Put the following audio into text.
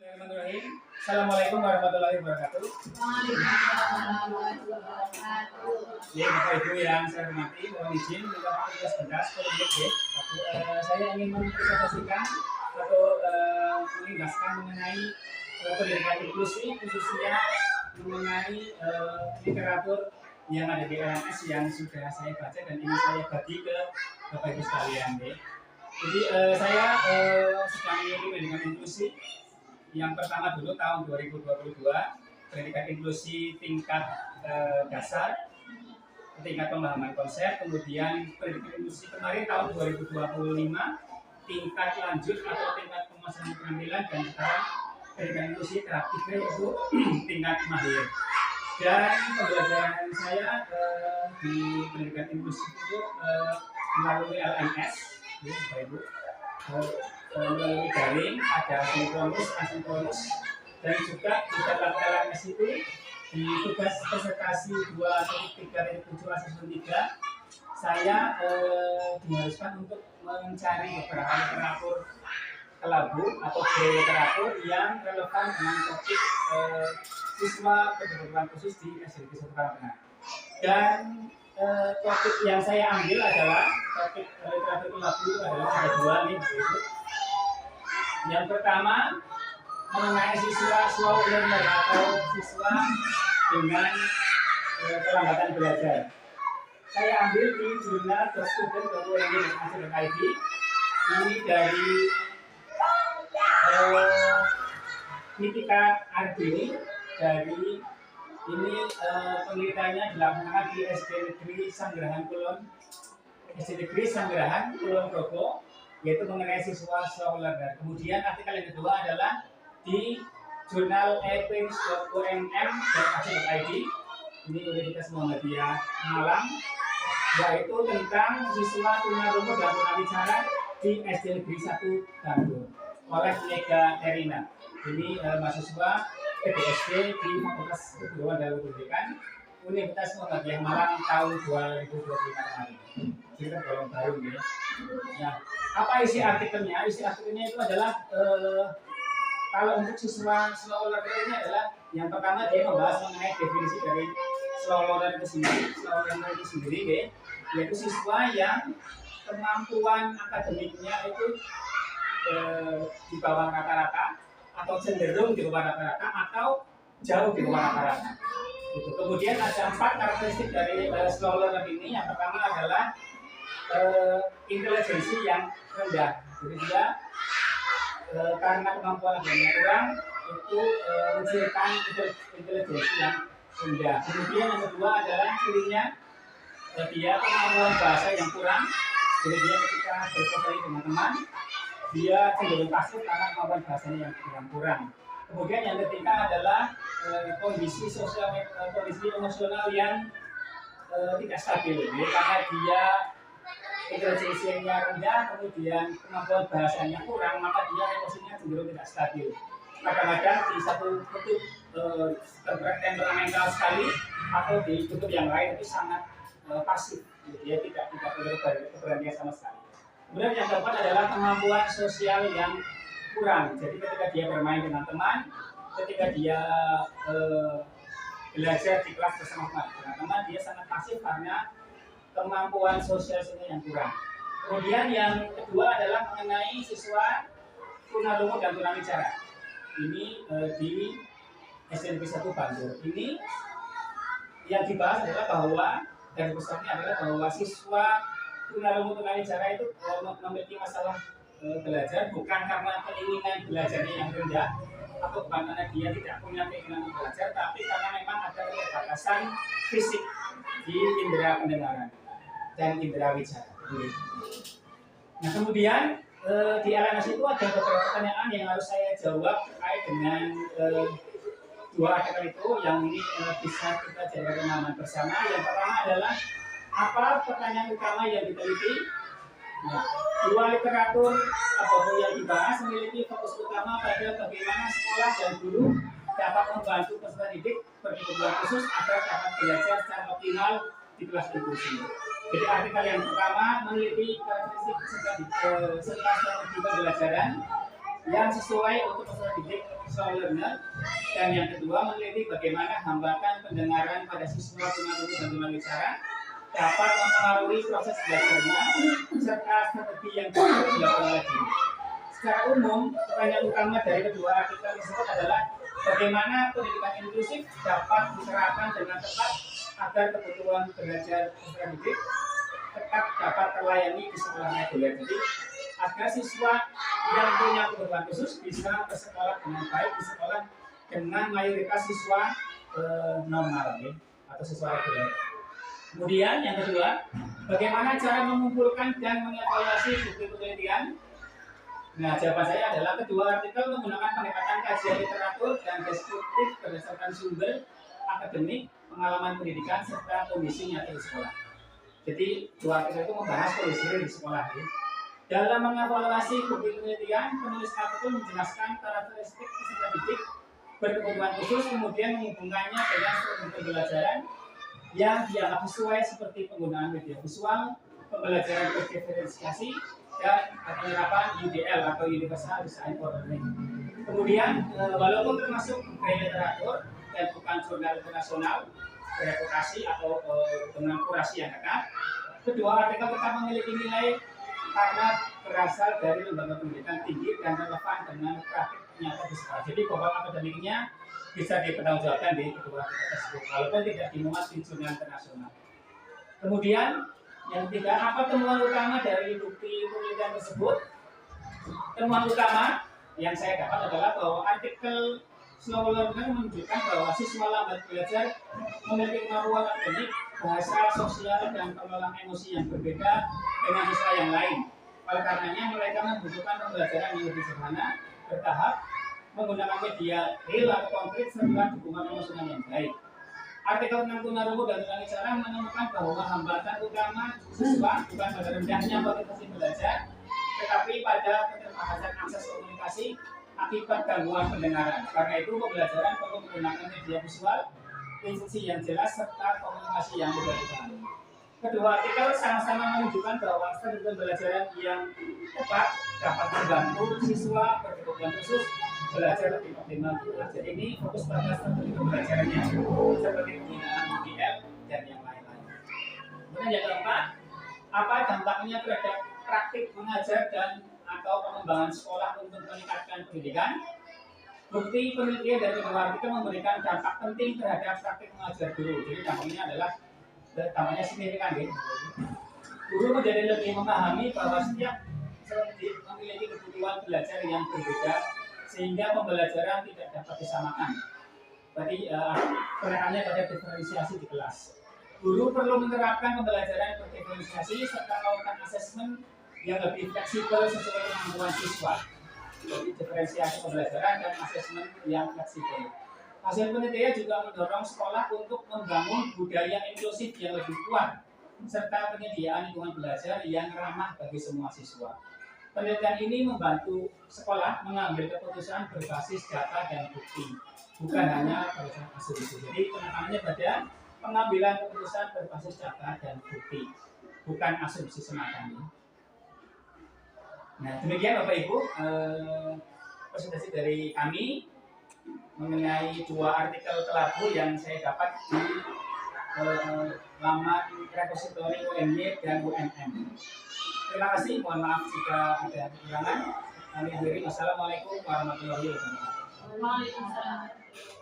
Bismillahirrahmanirrahim. Assalamualaikum warahmatullahi wabarakatuh. Ya, Bapak Ibu yang saya hormati, mohon izin minta tugas sebentar, 10 menit ya. Saya ingin mempresentasikan atau menjelaskan mengenai pendidikan inklusi, khususnya mengenai literatur yang ada di LMS yang sudah saya baca dan ingin saya bagi ke Bapak Ibu sekalian ya. Jadi saya sedang mengikuti pendidikan inklusi. Yang pertama dulu tahun 2022 pendidikan inklusi tingkat dasar, tingkat pemahaman konsep, kemudian pendidikan inklusi kemarin tahun 2025 tingkat lanjut atau tingkat pemasaran keterampilan, dan sekarang pendidikan inklusi tahap 3 yaitu tingkat mahir. Dan pembelajaran saya di pendidikan inklusi itu melalui LMS, ya, Bapak Ibu, melalui daring, ada sinkronus, asinkronus, dan juga di dalam LMS itu di tugas presentasi 2.3.7 saya diharuskan untuk mencari beberapa literatur kelabu atau literatur yang relevan dengan topik siswa berkebutuhan khusus di SDG Sukarno. Dan topik yang saya ambil adalah topik literatur kelabu itu adalah ada dua nih, begitu. Yang pertama mengenai siswa slow learner atau siswa dengan kelambatan belajar. Saya ambil di jurnal.student.uny.ac.id. Ini dari Nitika Ardini. Dari ini penelitiannya dilaksanakan di SD Negeri Sanggerahan Kulon Progo, yaitu mengenai siswa slow learner. Kemudian artikel yang kedua adalah di jurnal epins.umm.ac.id. Ini Universitas Muhammadiyah Malang, yaitu tentang siswa tunarungu dan tunawicara di SD Negeri 1 Bandung oleh Mega Erina. Ini mahasiswa PDSD di Fakultas Kebudayaan dan Pendidikan Universitas Muhammadiyah Malang tahun 2025 kemarin. Jadi kan golong baru ya. Nah, apa isi artikelnya? Isi artikelnya itu adalah kalau untuk siswa slow learner ini adalah yang pertama dia membahas mengenai definisi dari slow learner itu sendiri, yaitu siswa yang kemampuan akademiknya itu di bawah rata-rata atau cenderung di bawah rata-rata atau jauh di bawah rata-rata. Gitu. Kemudian ada 4 karakteristik dari slow learner ini. Yang pertama adalah intelijensi yang rendah. Jadi dia karena kemampuan akademiknya kurang itu menghasilkan intelijensi yang rendah. Kemudian yang kedua adalah cirinya dia kemampuan bahasa yang kurang. Jadi dia ketika bersosialisasi dengan teman dia cenderung pasif karena kemampuan bahasanya yang kurang. Kemudian yang ketiga adalah kondisi sosial, kondisi emosional yang tidak stabil. Jadi karena dia intelijensinya rendah, kemudian kemampuan bahasanya kurang, maka dia emosinya cenderung tidak stabil. Kadang-kadang di satu kutub temperamental sekali, atau di kutub yang lain itu sangat pasif. Dia tidak berkeberanian sama sekali. Kemudian yang keempat adalah kemampuan sosial yang kurang. Jadi ketika dia bermain dengan teman, ketika dia belajar di kelas bersama teman, dia sangat pasif karena kemampuan sosialnya yang kurang. Kemudian yang kedua adalah mengenai siswa tunarungu dan tunawicara. Ini di SMP 1 Bandung. Ini yang dibahas adalah bahwa dan besarnya adalah bahwa siswa tunarungu tunawicara itu memiliki masalah belajar bukan karena keinginan belajarnya yang rendah atau bukan karena dia tidak punya keinginan belajar, tapi karena memang ada keterbatasan fisik di indera pendengaran dan indera wicara. Nah, kemudian di LMS itu ada beberapa pertanyaan yang harus saya jawab terkait dengan dua artikel itu yang ini bisa kita jadikan pemahaman bersama. Yang pertama adalah apa pertanyaan utama yang diteliti? Nah, dua literatur buku yang dibahas memiliki fokus utama pada bagaimana sekolah dan guru dapat membantu peserta didik berkebutuhan khusus agar dapat belajar secara optimal di kelas inklusi. Jadi artikel yang pertama meneliti karakteristik serta strategi pembelajaran yang sesuai untuk peserta didik slow learner, dan yang kedua meneliti bagaimana hambatan pendengaran pada siswa tunarungu dan tunawicara dapat mempengaruhi proses belajarnya serta strategi yang dapat dilakukan oleh guru. Secara umum, pertanyaan utama dari kedua artikel tersebut adalah bagaimana pendidikan inklusif dapat diterapkan dengan tepat agar kebutuhan belajar peserta didik tetap dapat terlayani di sekolah reguler. Jadi agar siswa yang punya kebutuhan khusus bisa bersekolah dengan baik di sekolah dengan mayoritas siswa normal, ya, atau siswa reguler. Kemudian yang kedua, bagaimana cara mengumpulkan dan mengevaluasi bukti penelitian? Nah, jawaban saya adalah kedua artikel menggunakan pendekatan kajian literatur dan deskriptif berdasarkan sumber akademik, pengalaman pendidikan, serta kondisi nyata di sekolah. Jadi, dua artikel itu membahas kondisi di sekolah. Ya. Dalam mengevaluasi bukti penelitian, penulis artikel menjelaskan karakteristik peserta didik berkebutuhan khusus, kemudian menghubungkannya dengan strategi pembelajaran yang dianggap sesuai seperti penggunaan media visual, pembelajaran berdiferensiasi, dan penerapan UDL atau Universal Design for Learning. Kemudian, walaupun termasuk gaya literatur dan bukan jurnal internasional bereputasi atau dengan kurasi yang ketat, kedua artikel tetap memiliki nilai karena berasal dari lembaga pendidikan tinggi dan relevan dengan praktik nyata di sekolah. Jadi bobot akademiknya bisa dipertanggungjawabkan di kedua artikel tersebut, walaupun tidak dimuat di jurnal internasional. Kemudian yang ketiga, apa temuan utama dari bukti penelitian tersebut? Temuan utama yang saya dapat adalah bahwa artikel Slow Learner menunjukkan bahwa siswa lambat belajar memiliki kemampuan akademik, bahasa, sosial, dan pengelolaan emosi yang berbeda dengan siswa yang lain. Oleh karenanya, mereka membutuhkan pembelajaran yang lebih sederhana, bertahap, menggunakan media real atau konkret, serta dukungan emosional yang baik. Artikel tentang tunarungu dan tunawicara menemukan bahwa hambatan utama siswa bukan pada rendahnya motivasi belajar, tetapi pada keterbatasan akses komunikasi akibat gangguan pendengaran. Karena itu pembelajaran perlu menggunakan media visual, instruksi yang jelas, serta komunikasi yang mudah dipahami. Kedua artikel sama-sama menunjukkan bahwa strategi pembelajaran yang tepat dapat membantu siswa berkebutuhan khusus belajar lebih optimal. Jadi ini fokus pada strategi pembelajarannya seperti penggunaan UDL dan yang lain-lain. Kemudian yang keempat, apa dampaknya terhadap praktik mengajar dan atau pengembangan sekolah untuk meningkatkan pendidikan? Bukti penelitian dari kedua artikel memberikan dampak penting terhadap praktik mengajar guru. Jadi dampaknya adalah dampaknya signifikan. Ya. Guru menjadi lebih memahami bahwa setiap subjek memiliki kebutuhan belajar yang berbeda, sehingga pembelajaran tidak dapat disamakan. Berarti penekanannya pada diferensiasi di kelas. Guru perlu menerapkan pembelajaran berdiferensiasi serta melakukan asesmen yang lebih fleksibel sesuai kemampuan siswa. Jadi diferensiasi pembelajaran dan asesmen yang fleksibel. Hasil penelitian juga mendorong sekolah untuk membangun budaya inklusif yang lebih kuat serta penyediaan lingkungan belajar yang ramah bagi semua siswa. Penelitian ini membantu sekolah mengambil keputusan berbasis data dan bukti, bukan hanya berdasarkan asumsi. Jadi penekanannya pada pengambilan keputusan berbasis data dan bukti, bukan asumsi semata. Nah, demikian Bapak Ibu presentasi dari kami mengenai dua artikel kelabu yang saya dapat di laman repositori UNY dan UNM. Terima kasih, mohon maaf jika ada kekurangan. Kami akhiri, wassalamualaikum warahmatullahi wabarakatuh. Waalaikumsalam.